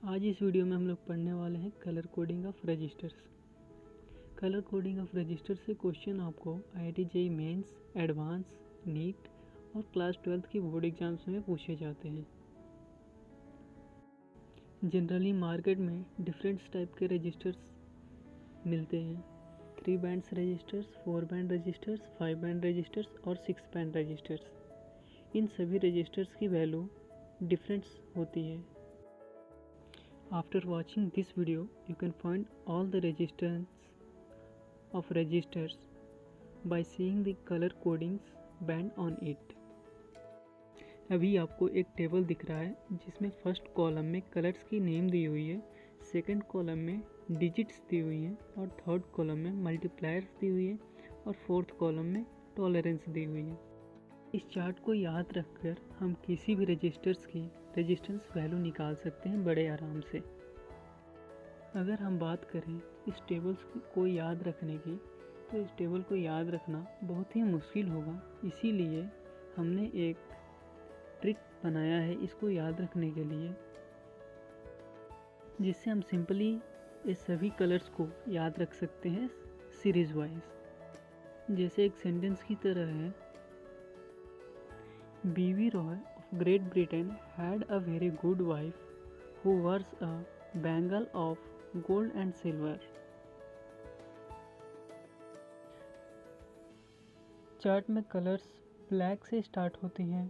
आज इस वीडियो में हम लोग पढ़ने वाले हैं colour coding of resistors. Colour coding of resistor से क्वेश्चन आपको IIT JEE mains, advance, NEET और क्लास 12th की बोर्ड एग्जाम्स में पूछे जाते हैं। जनरली मार्केट में डिफरेंट टाइप के रजिस्टर्स मिलते हैं। 3 bands resistors, 4 band resistors, 5 band resistors और 6 बैंड रजिस्टर्स। इन सभी रजिस्टर्स की वैल्यू डिफरेंट होती है। After watching this video, you can find all the resistance of registers by seeing the color codings band on it. अभी आपको एक table दिख रहा है जिसमें फर्स्ट कॉलम में कलर्स की नेम दी हुई है, सेकंड कॉलम में डिजिट्स दी हुई हैं और थर्ड कॉलम में मल्टीप्लायर्स दी हुई है और फोर्थ कॉलम में टॉलरेंस दी हुई है। इस चार्ट को याद रखकर हम किसी भी रजिस्टर्स की रेजिस्टेंस वैल्यू निकाल सकते हैं बड़े आराम से। अगर हम बात करें इस टेबल्स को याद रखने की, तो इस टेबल को याद रखना बहुत ही मुश्किल होगा। इसीलिए हमने एक ट्रिक बनाया है इसको याद रखने के लिए, जिससे हम सिंपली इस सभी कलर्स को याद रख सकते हैं सीरीज वाइज। जैसे एक सेंटेंस की तरह है, B B Roy of Great Britain had a very good wife who wears a bangle of gold and silver. Chart में कलर्स ब्लैक से स्टार्ट होती हैं।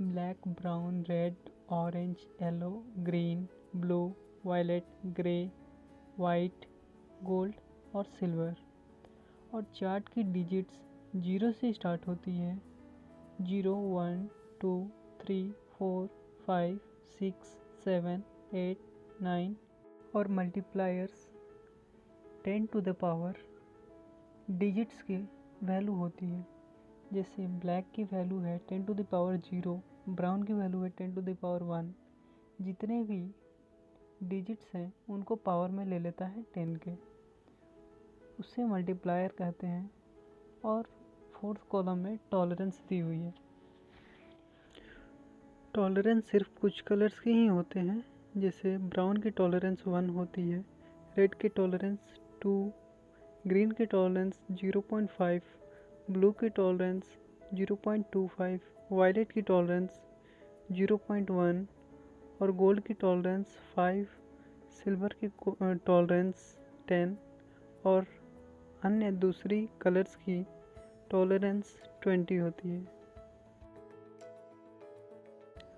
Black, brown, red, orange, yellow, green, blue, violet, grey, white, gold और silver. और chart की digits 0 से start होती है। 0, 1, 2, 3, 4, 5, 6, 7, 8, 9 और multipliers 10 to the power digits की वैल्यू होती है। जैसे ब्लैक की वैल्यू है 10 टू द पावर 0, ब्राउन की वैल्यू है 10 टू द पावर 1। जितने भी डिजिट्स हैं उनको पावर में ले लेता है 10 के, उससे मल्टीप्लायर कहते हैं। और फोर्थ कॉलम में टॉलरेंस दी हुई है। टॉलरेंस सिर्फ कुछ कलर्स के ही होते हैं। जैसे ब्राउन की टॉलरेंस 1 होती है, रेड की टॉलरेंस 2, ग्रीन की टॉलरेंस 0.5, ब्लू की टॉलरेंस 0.25, वायलेट की टॉलरेंस 0.1 और गोल्ड की टॉलरेंस 5, सिल्वर की टॉलरेंस 10 और अन्य दूसरी कलर्स की टॉलरेंस 20 होती है।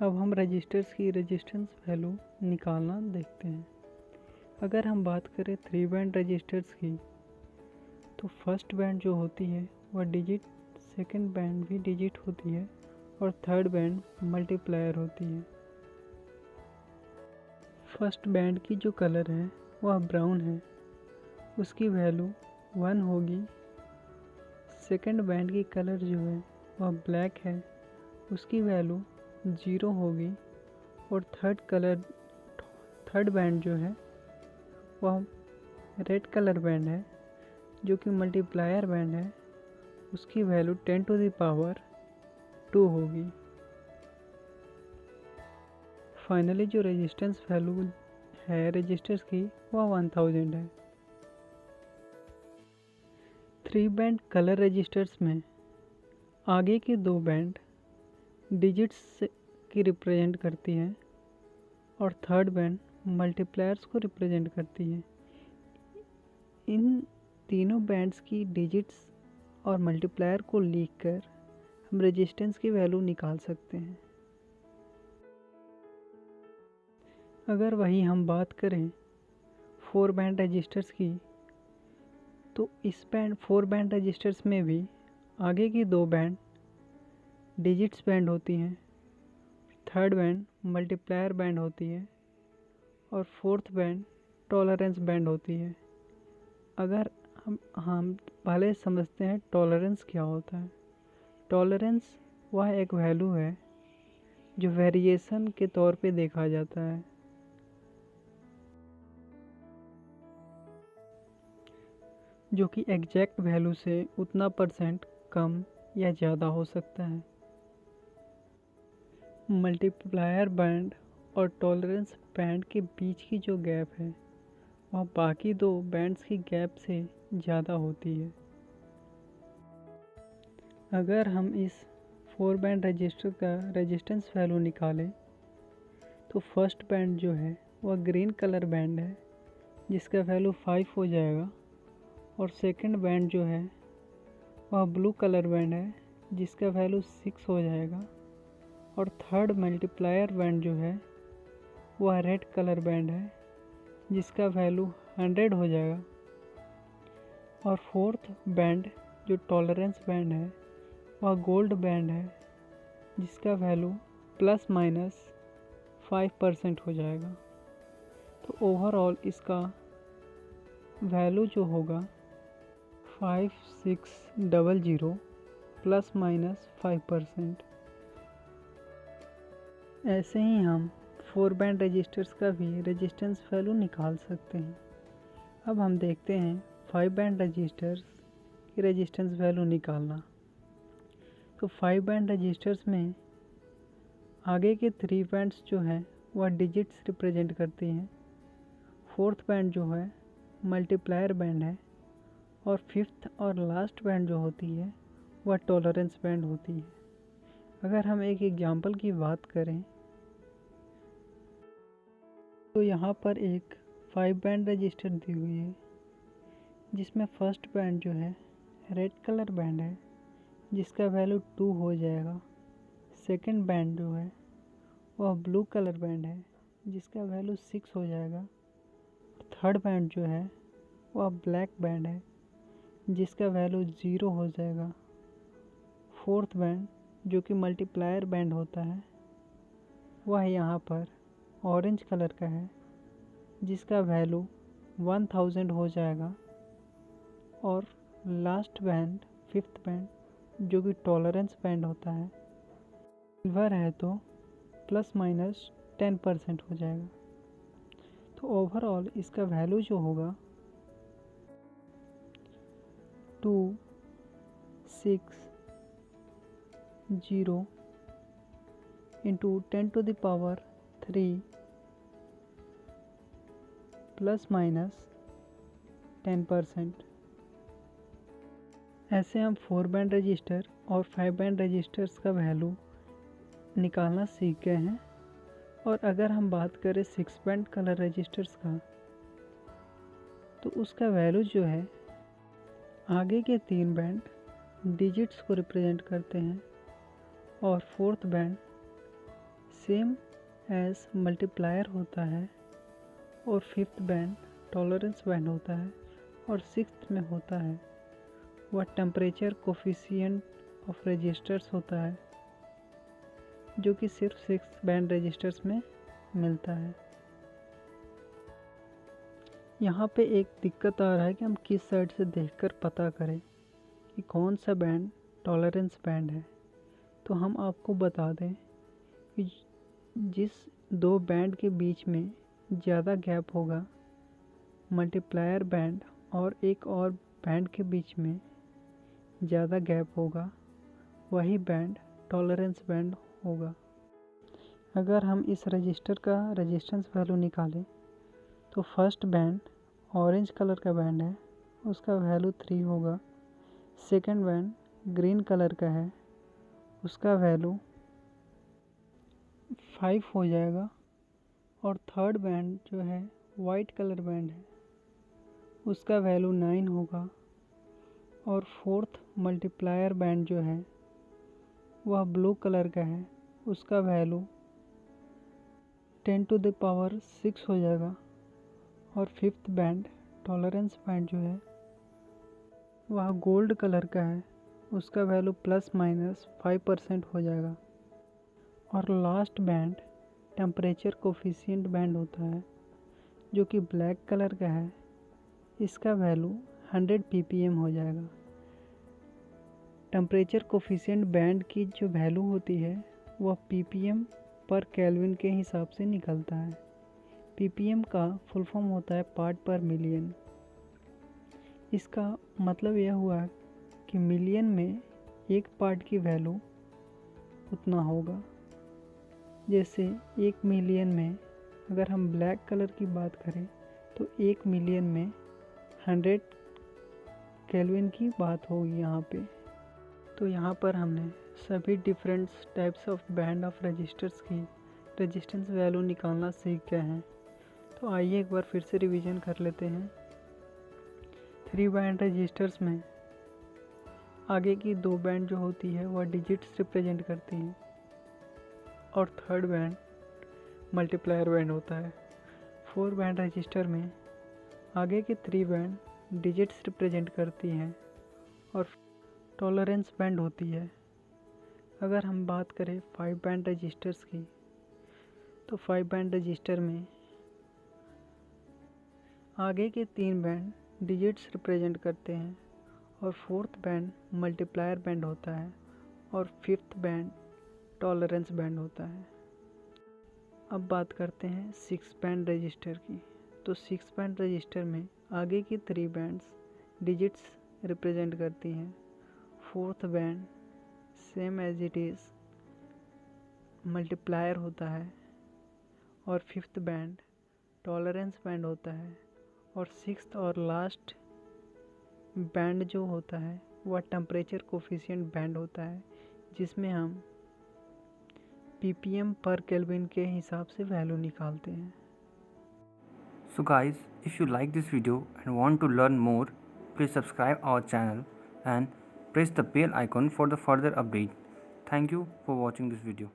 अब हम रजिस्टर्स की रेजिस्टेंस वैल्यू निकालना देखते हैं। अगर हम बात करें 3 बैंड रजिस्टर्स की, तो फर्स्ट बैंड जो होती है वह डिजिट, सेकंड बैंड भी डिजिट होती है और थर्ड बैंड मल्टीप्लायर होती है। फर्स्ट बैंड की जो कलर है वह ब्राउन है, उसकी वैल्यू 1 होगी। सेकंड बैंड की कलर जो है वह ब्लैक है, उसकी वैल्यू 0 होगी। और थर्ड बैंड जो है वह रेड कलर बैंड है, जो कि मल्टीप्लायर बैंड है, उसकी वैल्यू 10 टू द पावर 2 होगी। फाइनली जो रेजिस्टेंस वैल्यू है रजिस्टर्स की वह 1000 है। 3 बैंड कलर रजिस्टर्स में आगे के 2 बैंड डिजिट्स की रिप्रेजेंट करती हैं और थर्ड बैंड मल्टीप्लायर्स को रिप्रेजेंट करती है। इन तीनों बैंड्स की डिजिट्स और मल्टीप्लायर को लिखकर हम रेजिस्टेंस की वैल्यू निकाल सकते हैं। अगर वही हम बात करें 4 बैंड रजिस्टर्स की, तो इस 4 बैंड रजिस्टर्स में भी आगे की 2 बैंड डिजिट्स बैंड होती हैं, थर्ड बैंड मल्टीप्लायर बैंड होती है और फोर्थ बैंड टॉलरेंस बैंड होती है। अगर हम पहले समझते हैं टॉलरेंस क्या होता है। टॉलरेंस वह एक वैल्यू है जो वेरिएशन के तौर पे देखा जाता है। जो कि एग्जैक्ट वैल्यू से उतना परसेंट कम या ज़्यादा हो सकता है। मल्टीप्लायर बैंड और टॉलरेंस बैंड के बीच की जो गैप है वह बाकी दो बैंड्स की गैप से ज़्यादा होती है। अगर हम इस 4 बैंड रजिस्टर का रेजिस्टेंस वैल्यू निकालें तो फर्स्ट बैंड जो है वह ग्रीन कलर बैंड है जिसका वैल्यू 5 हो जाएगा, और सेकंड बैंड जो है वह ब्लू कलर बैंड है जिसका वैल्यू 6 हो जाएगा, और थर्ड मल्टीप्लायर बैंड जो है वह रेड कलर बैंड है जिसका वैल्यू 100 हो जाएगा, और फोर्थ बैंड जो टॉलरेंस बैंड है वह गोल्ड बैंड है जिसका वैल्यू ±5% हो जाएगा। तो ओवरऑल इसका वैल्यू जो होगा 5600 ±5%। ऐसे ही हम 4 बैंड रजिस्टर्स का भी रेजिस्टेंस वैल्यू निकाल सकते हैं। अब हम देखते हैं 5 बैंड रजिस्टर्स की रेजिस्टेंस वैल्यू निकालना। तो 5 बैंड रजिस्टर्स में आगे के 3 बैंड्स जो हैं वह डिजिट्स रिप्रेजेंट करती हैं, फोर्थ बैंड जो है मल्टीप्लायर बैंड है, और फिफ्थ और लास्ट बैंड जो होती है वह टॉलरेंस बैंड होती है। अगर हम एक एग्जांपल की बात करें तो यहाँ पर एक 5 बैंड रजिस्टर दी हुई है जिसमें फर्स्ट बैंड जो है रेड कलर बैंड है जिसका वैल्यू 2 हो जाएगा। सेकंड बैंड जो है वह ब्लू कलर बैंड है जिसका वैल्यू 6 हो जाएगा। थर्ड बैंड जो है वह ब्लैक बैंड है जिसका वैल्यू 0 हो जाएगा। फोर्थ बैंड जो कि मल्टीप्लायर बैंड होता है वह यहाँ पर ऑरेंज कलर का है जिसका वैल्यू 1000 हो जाएगा। और लास्ट बैंड फिफ्थ बैंड जो कि टॉलरेंस बैंड होता है सिल्वर है तो ±10% हो जाएगा। तो ओवरऑल इसका वैल्यू जो होगा 260 × 10⁻³ ±10%। ऐसे हम 4 बैंड रजिस्टर और 5 बैंड रजिस्टर्स का वैल्यू निकालना सीख गए हैं। और अगर हम बात करें 6 बैंड कलर रजिस्टर्स का तो उसका वैल्यू जो है आगे के 3 बैंड डिजिट्स को रिप्रेजेंट करते हैं, और fourth band same as multiplier होता है, और फिफ्थ बैंड टॉलरेंस बैंड होता है, और सिक्स्थ में होता है वह टेम्परेचर कोफिशिएंट ऑफ रजिस्टर्स होता है जो कि सिर्फ 6 बैंड रजिस्टर्स में मिलता है। यहाँ पे एक दिक्कत आ रहा है कि हम किस साइड से देखकर पता करें कि कौन सा बैंड टॉलरेंस बैंड है। तो हम आपको बता दें कि जिस 2 बैंड के बीच में ज़्यादा गैप होगा मल्टीप्लायर बैंड, और एक और बैंड के बीच में ज़्यादा गैप होगा वही बैंड टॉलरेंस बैंड होगा। अगर हम इस रजिस्टर का रेजिस्टेंस वैल्यू निकालें तो फर्स्ट बैंड ऑरेंज कलर का बैंड है उसका वैल्यू 3 होगा। सेकंड बैंड ग्रीन कलर का है उसका वैल्यू 5 हो जाएगा, और थर्ड बैंड जो है वाइट कलर बैंड है उसका वैल्यू 9 होगा, और फोर्थ मल्टीप्लायर बैंड जो है वह ब्लू कलर का है उसका वैल्यू 10⁻6 हो जाएगा, और फिफ्थ बैंड टॉलरेंस बैंड जो है वह गोल्ड कलर का है उसका वैल्यू ±5% हो जाएगा, और last band temperature coefficient band होता है जो कि ब्लैक कलर का है इसका वैल्यू 100 ppm हो जाएगा। टेम्परेचर कोफिशिएंट बैंड की जो वैल्यू होती है वह ppm पर केल्विन के हिसाब से निकलता है। ppm का फुल फॉर्म होता है पार्ट पर मिलियन। इसका मतलब यह हुआ कि मिलियन में एक पार्ट की वैल्यू उतना होगा। जैसे 1 मिलियन में अगर हम ब्लैक कलर की बात करें तो 1 मिलियन में 100 केल्विन की बात होगी यहाँ पे। तो यहाँ पर हमने सभी different types of band of resistors की रेजिस्टेंस वैल्यू निकालना सीख गए हैं। तो आइए एक बार फिर से रिवीजन कर लेते हैं। 3 बैंड रजिस्टर्स में आगे की 2 बैंड जो होती है वह डिजिट्स रिप्रेजेंट करती हैं और थर्ड बैंड मल्टीप्लायर बैंड होता है। 4 बैंड रजिस्टर में आगे के 3 बैंड डिजिट्स रिप्रेजेंट करती हैं और टॉलरेंस बैंड होती है। अगर हम बात करें 5 बैंड रजिस्टर्स की तो 5 बैंड रजिस्टर में आगे के 3 बैंड डिजिट्स रिप्रेजेंट करते हैं और फोर्थ बैंड मल्टीप्लायर बैंड होता है और फिफ्थ बैंड टॉलरेंस बैंड होता है। अब बात करते हैं 6 बैंड रजिस्टर की। तो 6 बैंड रजिस्टर में आगे की 3 बैंड्स डिजिट्स रिप्रेजेंट करती हैं। Fourth band same as it is multiplier होता है और फिफ्थ बैंड टॉलरेंस बैंड होता है और सिक्स्थ और लास्ट बैंड जो होता है वह टेम्परेचर कोफिशिएंट बैंड होता है, जिसमें हम ppm पर केल्विन के हिसाब से वैल्यू निकालते हैं। So guys, if you like this video and want to learn more, please subscribe our channel and press the bell icon for the further update. Thank you for watching this video.